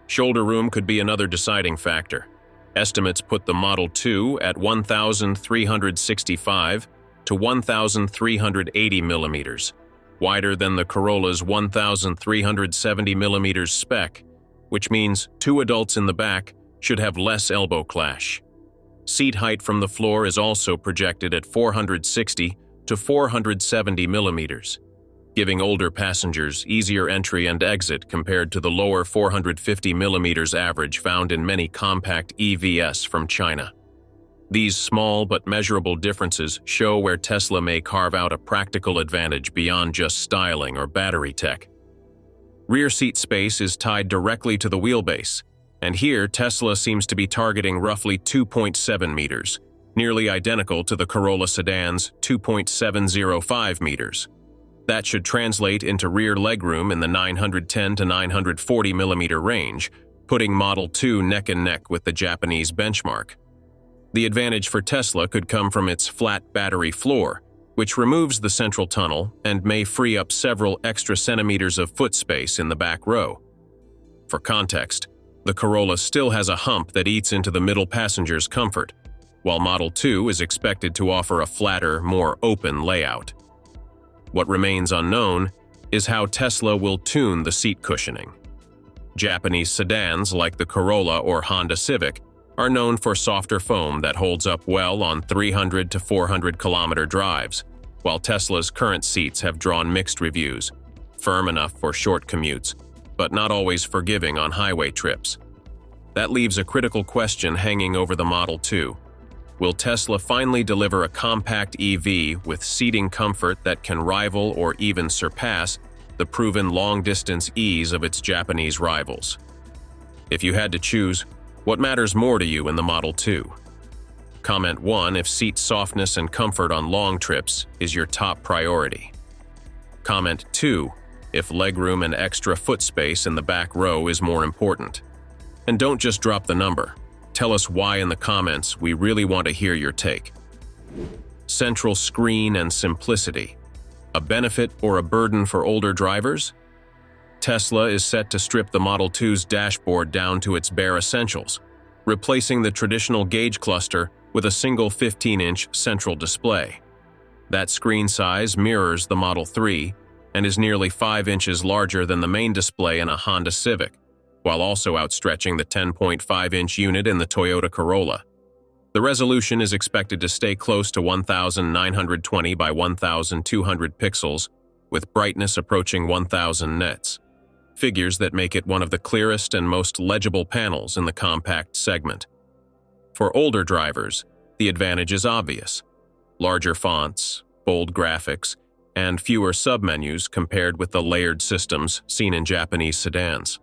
Shoulder room could be another deciding factor. Estimates put the Model 2 at 1,365 to 1,380 millimeters, wider than the Corolla's 1,370 millimeters spec, which means 2 adults in the back should have less elbow clash. Seat height from the floor is also projected at 460 to 470 millimeters, giving older passengers easier entry and exit compared to the lower 450 millimeters average found in many compact EVs from China. These small but measurable differences show where Tesla may carve out a practical advantage beyond just styling or battery tech. Rear seat space is tied directly to the wheelbase, and here Tesla seems to be targeting roughly 2.7 meters, nearly identical to the Corolla sedan's 2.705 meters. That should translate into rear legroom in the 910 to 940 millimeter range, putting Model 2 neck and neck with the Japanese benchmark. The advantage for Tesla could come from its flat battery floor, which removes the central tunnel and may free up several extra centimeters of foot space in the back row. For context, the Corolla still has a hump that eats into the middle passenger's comfort, while Model 2 is expected to offer a flatter, more open layout. What remains unknown is how Tesla will tune the seat cushioning. Japanese sedans like the Corolla or Honda Civic are known for softer foam that holds up well on 300 to 400 kilometer drives, while Tesla's current seats have drawn mixed reviews, firm enough for short commutes, but not always forgiving on highway trips. That leaves a critical question hanging over the Model 2. Will Tesla finally deliver a compact EV with seating comfort that can rival or even surpass the proven long-distance ease of its Japanese rivals? If you had to choose, what matters more to you in the Model 2? Comment 1 if seat softness and comfort on long trips is your top priority. Comment 2 if legroom and extra foot space in the back row is more important. And don't just drop the number. Tell us why in the comments. We really want to hear your take. Central screen and simplicity. A benefit or a burden for older drivers? Tesla is set to strip the Model 2's dashboard down to its bare essentials, replacing the traditional gauge cluster with a single 15-inch central display. That screen size mirrors the Model 3 and is nearly 5 inches larger than the main display in a Honda Civic, while also outstretching the 10.5-inch unit in the Toyota Corolla. The resolution is expected to stay close to 1920 by 1200 pixels, with brightness approaching 1000 nits, figures that make it one of the clearest and most legible panels in the compact segment. For older drivers, the advantage is obvious: larger fonts, bold graphics, and fewer submenus compared with the layered systems seen in Japanese sedans.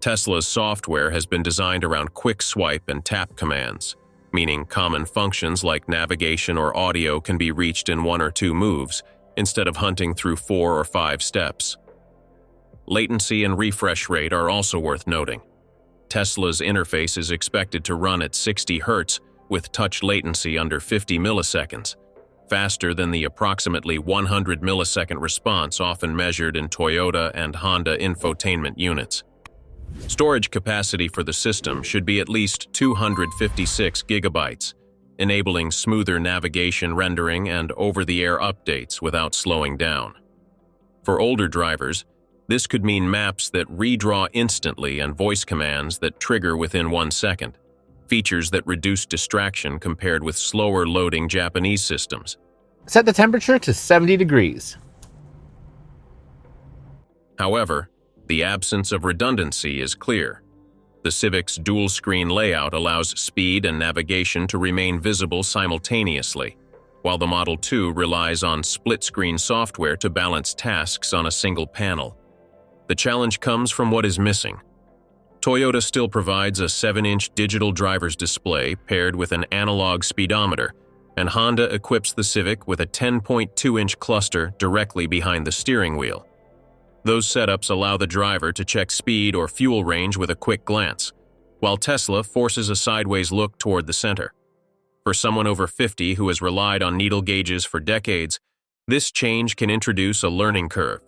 Tesla's software has been designed around quick swipe and tap commands, meaning common functions like navigation or audio can be reached in 1 or 2 moves instead of hunting through 4 or 5 steps. Latency and refresh rate are also worth noting. Tesla's interface is expected to run at 60 Hz with touch latency under 50 milliseconds, faster than the approximately 100 millisecond response often measured in Toyota and Honda infotainment units. Storage capacity for the system should be at least 256 gigabytes, enabling smoother navigation rendering and over-the-air updates without slowing down. For older drivers, this could mean maps that redraw instantly and voice commands that trigger within 1 second, features that reduce distraction compared with slower loading Japanese systems. Set the temperature to 70 degrees. However, the absence of redundancy is clear. The Civic's dual-screen layout allows speed and navigation to remain visible simultaneously, while the Model 2 relies on split-screen software to balance tasks on a single panel. The challenge comes from what is missing. Toyota still provides a 7-inch digital driver's display paired with an analog speedometer, and Honda equips the Civic with a 10.2-inch cluster directly behind the steering wheel. Those setups allow the driver to check speed or fuel range with a quick glance, while Tesla forces a sideways look toward the center. For someone over 50 who has relied on needle gauges for decades, this change can introduce a learning curve.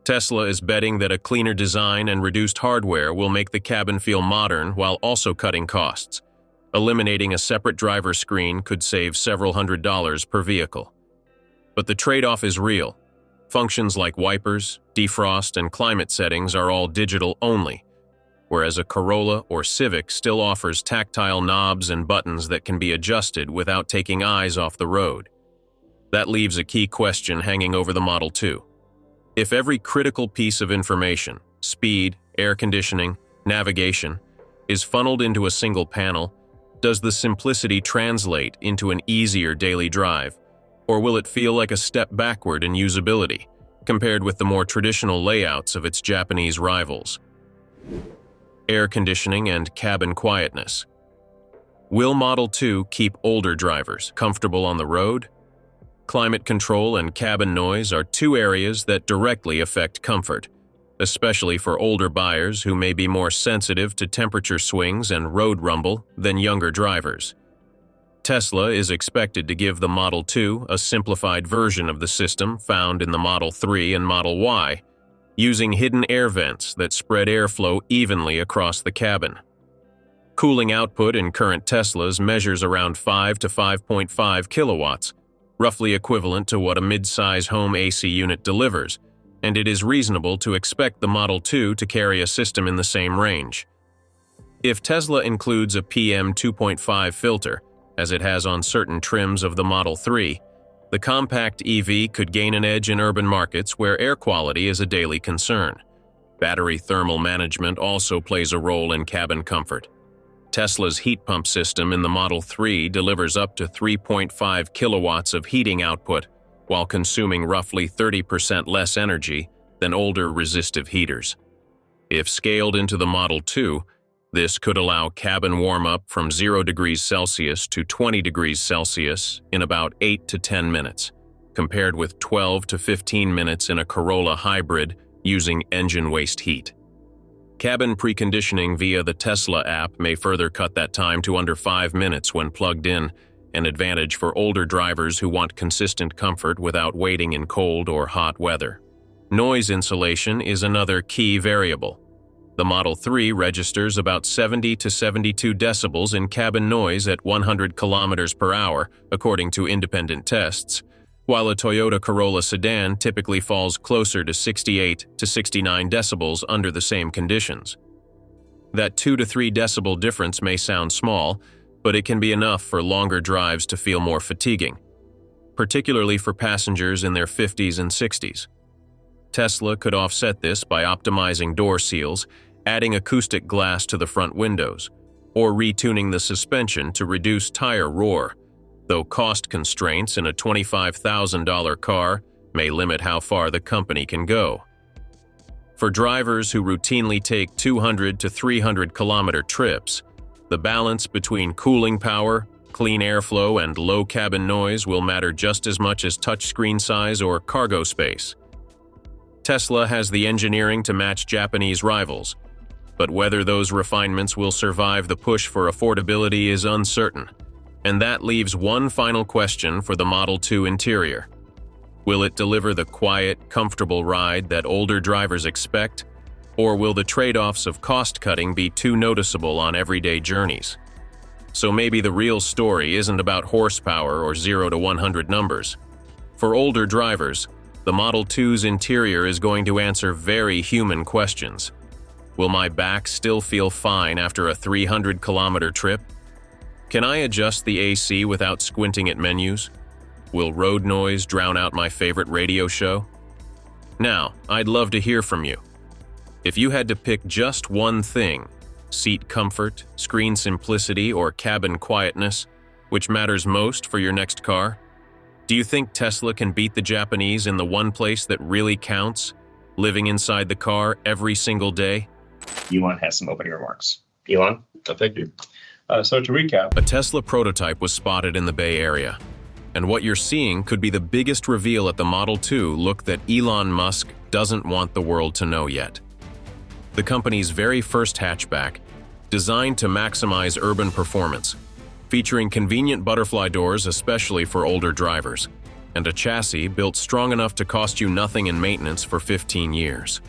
Tesla is betting that a cleaner design and reduced hardware will make the cabin feel modern while also cutting costs. Eliminating a separate driver screen could save several $100s per vehicle. But the trade-off is real. Functions like wipers, defrost, and climate settings are all digital only, whereas a Corolla or Civic still offers tactile knobs and buttons that can be adjusted without taking eyes off the road. That leaves a key question hanging over the Model 2. If every critical piece of information, speed, air conditioning, navigation, is funneled into a single panel, does the simplicity translate into an easier daily drive? Or will it feel like a step backward in usability, compared with the more traditional layouts of its Japanese rivals? Air conditioning and cabin quietness. Will Model 2 keep older drivers comfortable on the road? Climate control and cabin noise are 2 areas that directly affect comfort, especially for older buyers who may be more sensitive to temperature swings and road rumble than younger drivers. Tesla is expected to give the Model 2 a simplified version of the system found in the Model 3 and Model Y, using hidden air vents that spread airflow evenly across the cabin. Cooling output in current Teslas measures around 5 to 5.5 kilowatts, roughly equivalent to what a mid-size home AC unit delivers, and it is reasonable to expect the Model 2 to carry a system in the same range. If Tesla includes a PM 2.5 filter, as it has on certain trims of the Model 3, the compact EV could gain an edge in urban markets where air quality is a daily concern. Battery thermal management also plays a role in cabin comfort. Tesla's heat pump system in the Model 3 delivers up to 3.5 kilowatts of heating output while consuming roughly 30% less energy than older resistive heaters. If scaled into the Model 2, this could allow cabin warm-up from 0 degrees Celsius to 20 degrees Celsius in about 8 to 10 minutes, compared with 12 to 15 minutes in a Corolla hybrid using engine waste heat. Cabin preconditioning via the Tesla app may further cut that time to under 5 minutes when plugged in, an advantage for older drivers who want consistent comfort without waiting in cold or hot weather. Noise insulation is another key variable. The Model 3 registers about 70 to 72 decibels in cabin noise at 100 kilometers per hour, according to independent tests, while a Toyota Corolla sedan typically falls closer to 68 to 69 decibels under the same conditions. That 2 to 3 decibel difference may sound small, but it can be enough for longer drives to feel more fatiguing, particularly for passengers in their 50s and 60s. Tesla could offset this by optimizing door seals, adding acoustic glass to the front windows, or retuning the suspension to reduce tire roar, though cost constraints in a $25,000 car may limit how far the company can go. For drivers who routinely take 200 to 300 kilometer trips, the balance between cooling power, clean airflow, and low cabin noise will matter just as much as touchscreen size or cargo space. Tesla has the engineering to match Japanese rivals, but whether those refinements will survive the push for affordability is uncertain, and that leaves one final question for the Model 2 interior. Will it deliver the quiet, comfortable ride that older drivers expect, or will the trade-offs of cost-cutting be too noticeable on everyday journeys? So maybe the real story isn't about horsepower or 0 to 100 numbers. For older drivers, the Model 2's interior is going to answer very human questions. Will my back still feel fine after a 300-kilometer trip? Can I adjust the AC without squinting at menus? Will road noise drown out my favorite radio show? Now, I'd love to hear from you. If you had to pick just one thing, seat comfort, screen simplicity, or cabin quietness, which matters most for your next car? Do you think Tesla can beat the Japanese in the one place that really counts, living inside the car every single day? Elon has some opening remarks. Elon? Thank you. So to recap, A Tesla prototype was spotted in the Bay Area, and what you're seeing could be the biggest reveal at the Model 2 look that Elon Musk doesn't want the world to know yet. The company's very first hatchback, designed to maximize urban performance, featuring convenient butterfly doors especially for older drivers, and a chassis built strong enough to cost you nothing in maintenance for 15 years.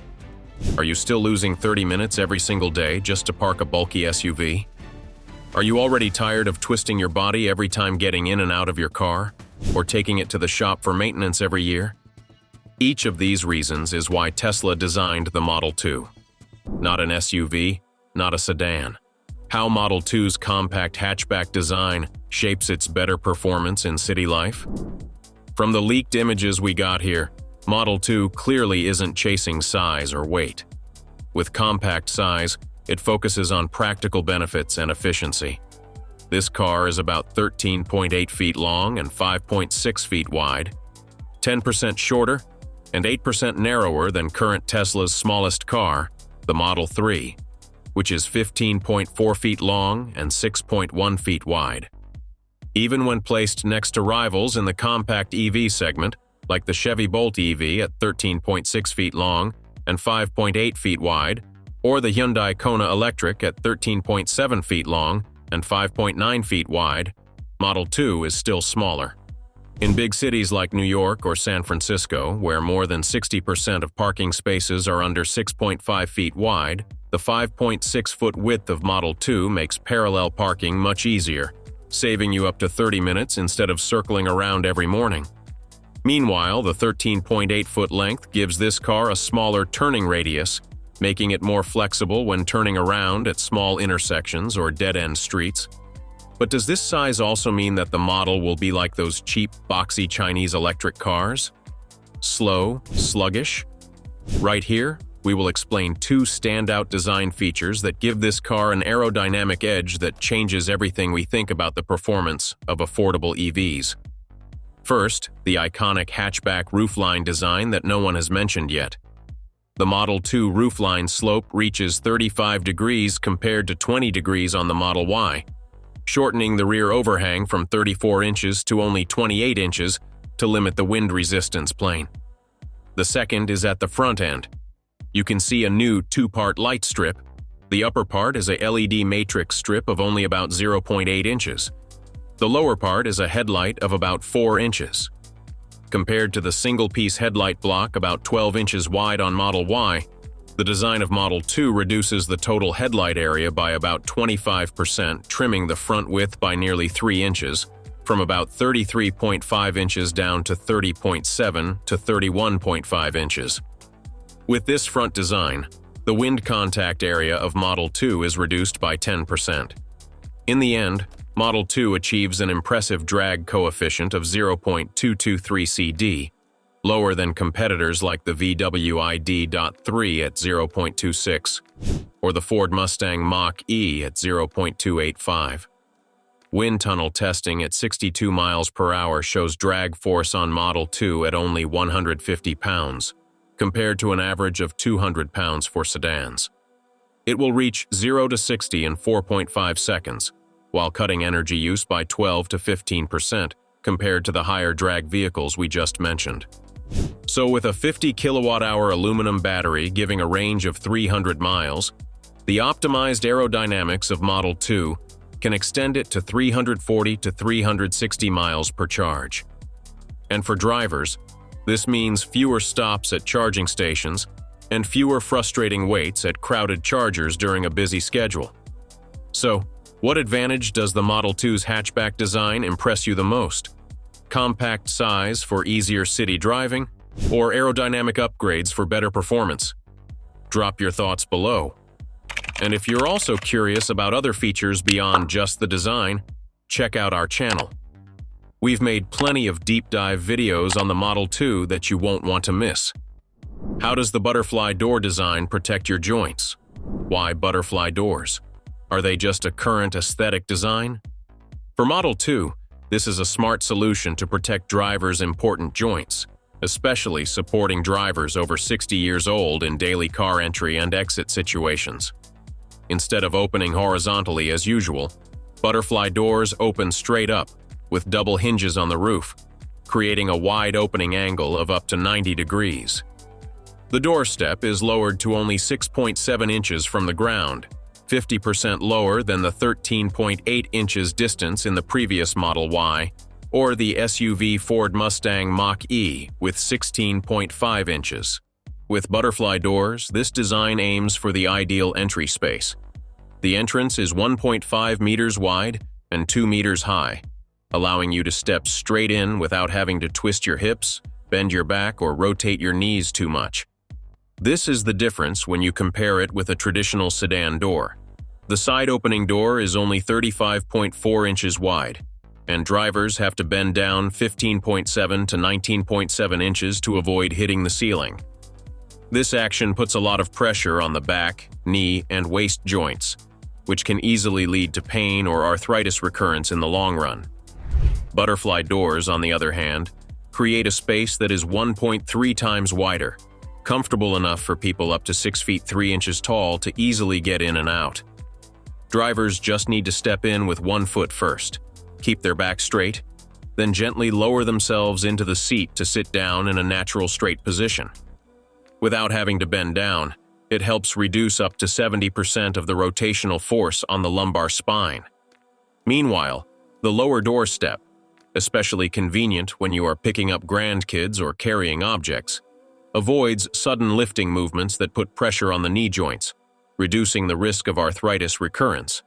Are you still losing 30 minutes every single day just to park a bulky SUV? Are you already tired of twisting your body every time getting in and out of your car, or taking it to the shop for maintenance every year? Each of these reasons is why Tesla designed the Model 2. Not an SUV, not a sedan. How Model 2's compact hatchback design shapes its better performance in city life? From the leaked images we got here, Model 2 clearly isn't chasing size or weight. With compact size, it focuses on practical benefits and efficiency. This car is about 13.8 feet long and 5.6 feet wide, 10% shorter and 8% narrower than current Tesla's smallest car, the Model 3, which is 15.4 feet long and 6.1 feet wide. Even when placed next to rivals in the compact EV segment, like the Chevy Bolt EV at 13.6 feet long and 5.8 feet wide, or the Hyundai Kona Electric at 13.7 feet long and 5.9 feet wide, Model 2 is still smaller. In big cities like New York or San Francisco, where more than 60% of parking spaces are under 6.5 feet wide, the 5.6-foot width of Model 2 makes parallel parking much easier, saving you up to 30 minutes instead of circling around every morning. Meanwhile, the 13.8-foot length gives this car a smaller turning radius, making it more flexible when turning around at small intersections or dead-end streets. But does this size also mean that the model will be like those cheap, boxy Chinese electric cars? Slow, sluggish? Right here, we will explain two standout design features that give this car an aerodynamic edge that changes everything we think about the performance of affordable EVs. First, the iconic hatchback roofline design that no one has mentioned yet. The Model 2 roofline slope reaches 35 degrees compared to 20 degrees on the Model Y, shortening the rear overhang from 34 inches to only 28 inches to limit the wind resistance plane. The second is at the front end. You can see a new two-part light strip. The upper part is a LED matrix strip of only about 0.8 inches. The lower part is a headlight of about 4 inches. Compared to the single-piece headlight block about 12 inches wide on Model Y, the design of Model 2 reduces the total headlight area by about 25%, trimming the front width by nearly 3 inches, from about 33.5 inches down to 30.7 to 31.5 inches. With this front design, The wind contact area of Model 2 is reduced by 10%. In the end, Model 2 achieves an impressive drag coefficient of 0.223 CD, lower than competitors like the VW ID.3 at 0.26 or the Ford Mustang Mach-E at 0.285. Wind tunnel testing at 62 miles per hour shows drag force on Model 2 at only 150 pounds, compared to an average of 200 pounds for sedans. It will reach 0 to 60 in 4.5 seconds, while cutting energy use by 12 to 15% compared to the higher drag vehicles we just mentioned. So with a 50 kilowatt-hour aluminum battery giving a range of 300 miles, the optimized aerodynamics of Model 2 can extend it to 340 to 360 miles per charge. And for drivers, this means fewer stops at charging stations and fewer frustrating waits at crowded chargers during a busy schedule. So, what advantage does the Model 2's hatchback design impress you the most? Compact size for easier city driving, or aerodynamic upgrades for better performance? Drop your thoughts below. And if you're also curious about other features beyond just the design, check out our channel. We've made plenty of deep dive videos on the Model 2 that you won't want to miss. How does the butterfly door design protect your joints? Why butterfly doors? Are they just a current aesthetic design? For Model 2, this is a smart solution to protect drivers' important joints, especially supporting drivers over 60 years old in daily car entry and exit situations. Instead of opening horizontally as usual, butterfly doors open straight up, with double hinges on the roof, creating a wide opening angle of up to 90 degrees. The door step is lowered to only 6.7 inches from the ground, 50% lower than the 13.8 inches distance in the previous Model Y, or the SUV Ford Mustang Mach-E with 16.5 inches. With butterfly doors, this design aims for the ideal entry space. The entrance is 1.5 meters wide and 2 meters high, allowing you to step straight in without having to twist your hips, bend your back, or rotate your knees too much. This is the difference when you compare it with a traditional sedan door. The side opening door is only 35.4 inches wide, and drivers have to bend down 15.7 to 19.7 inches to avoid hitting the ceiling. This action puts a lot of pressure on the back, knee, and waist joints, which can easily lead to pain or arthritis recurrence in the long run. Butterfly doors, on the other hand, create a space that is 1.3 times wider, comfortable enough for people up to 6 feet 3 inches tall to easily get in and out. Drivers just need to step in with one foot first, keep their back straight, then gently lower themselves into the seat to sit down in a natural straight position. Without having to bend down, it helps reduce up to 70% of the rotational force on the lumbar spine. Meanwhile, the lower door step, especially convenient when you are picking up grandkids or carrying objects, avoids sudden lifting movements that put pressure on the knee joints, reducing the risk of arthritis recurrence.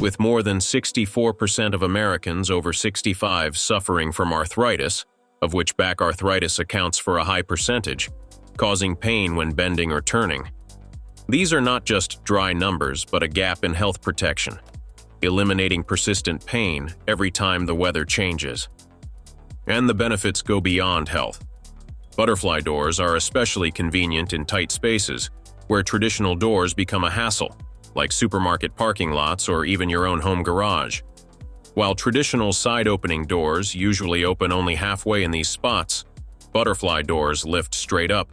With more than 64% of Americans over 65 suffering from arthritis, of which back arthritis accounts for a high percentage, causing pain when bending or turning. These are not just dry numbers, but a gap in health protection, eliminating persistent pain every time the weather changes. And the benefits go beyond health. Butterfly doors are especially convenient in tight spaces, where traditional doors become a hassle, like supermarket parking lots or even your own home garage. While traditional side-opening doors usually open only halfway in these spots, butterfly doors lift straight up,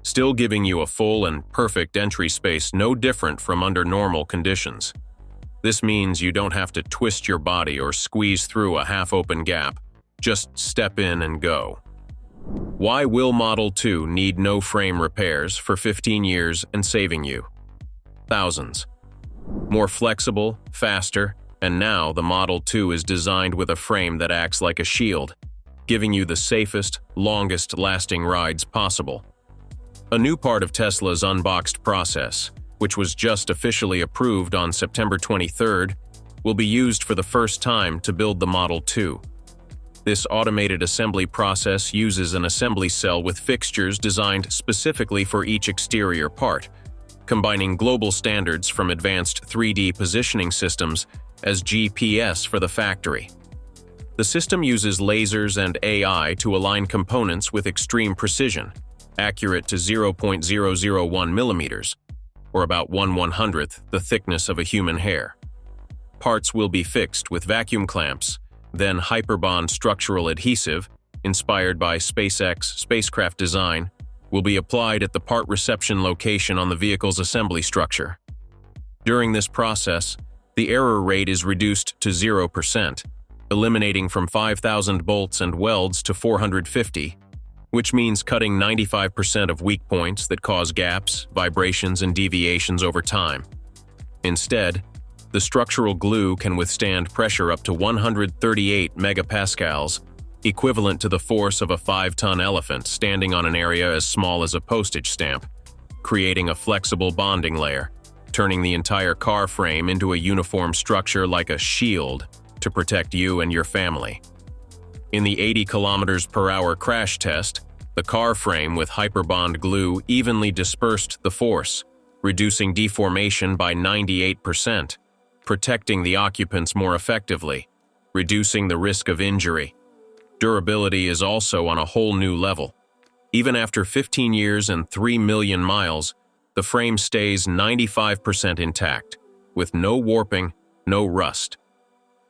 still giving you a full and perfect entry space no different from under normal conditions. This means you don't have to twist your body or squeeze through a half-open gap. Just step in and go. Why will Model 2 need no frame repairs for 15 years and saving you thousands? More flexible, faster, and now the Model 2 is designed with a frame that acts like a shield, giving you the safest, longest-lasting rides possible. A new part of Tesla's unboxed process, which was just officially approved on September 23rd, will be used for the first time to build the Model 2. This automated assembly process uses an assembly cell with fixtures designed specifically for each exterior part, combining global standards from advanced 3D positioning systems as GPS for the factory. The system uses lasers and AI to align components with extreme precision, accurate to 0.001 millimeters, or about 1/100th the thickness of a human hair. Parts will be fixed with vacuum clamps, then hyperbond structural adhesive, inspired by SpaceX spacecraft design, will be applied at the part reception location on the vehicle's assembly structure. During this process, the error rate is reduced to 0%, eliminating from 5,000 bolts and welds to 450, which means cutting 95% of weak points that cause gaps, vibrations, and deviations over time. Instead, the structural glue can withstand pressure up to 138 megapascals, equivalent to the force of a 5-ton elephant standing on an area as small as a postage stamp, creating a flexible bonding layer, turning the entire car frame into a uniform structure like a shield to protect you and your family. In the 80 km/h crash test, the car frame with hyperbond glue evenly dispersed the force, reducing deformation by 98%, protecting the occupants more effectively, reducing the risk of injury. Durability is also on a whole new level. Even after 15 years and 3 million miles, the frame stays 95% intact, with no warping, no rust.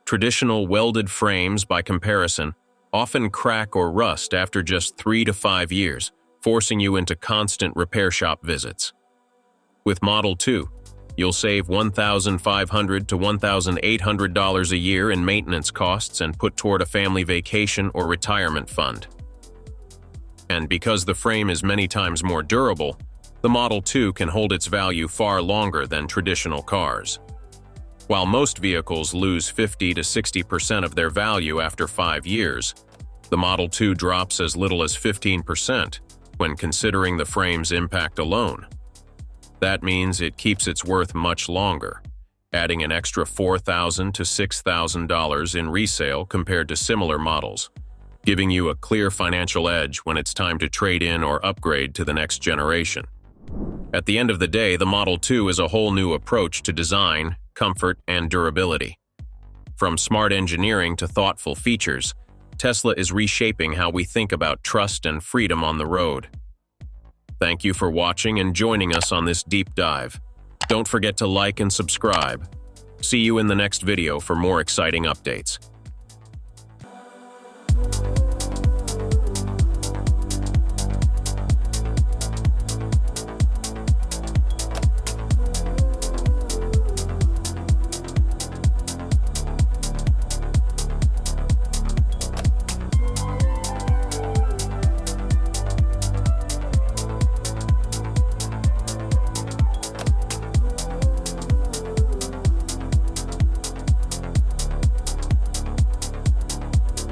Traditional welded frames, by comparison, often crack or rust after just 3 to 5 years, forcing you into constant repair shop visits. With Model 2, you'll save $1,500 to $1,800 a year in maintenance costs and put toward a family vacation or retirement fund. And because the frame is many times more durable, the Model 2 can hold its value far longer than traditional cars. While most vehicles lose 50 to 60% of their value after 5 years, the Model 2 drops as little as 15% when considering the frame's impact alone. That means it keeps its worth much longer, adding an extra $4,000 to $6,000 in resale compared to similar models, giving you a clear financial edge when it's time to trade in or upgrade to the next generation. At the end of the day, the Model 2 is a whole new approach to design, comfort, and durability. From smart engineering to thoughtful features, Tesla is reshaping how we think about trust and freedom on the road. Thank you for watching and joining us on this deep dive. Don't forget to like and subscribe. See you in the next video for more exciting updates.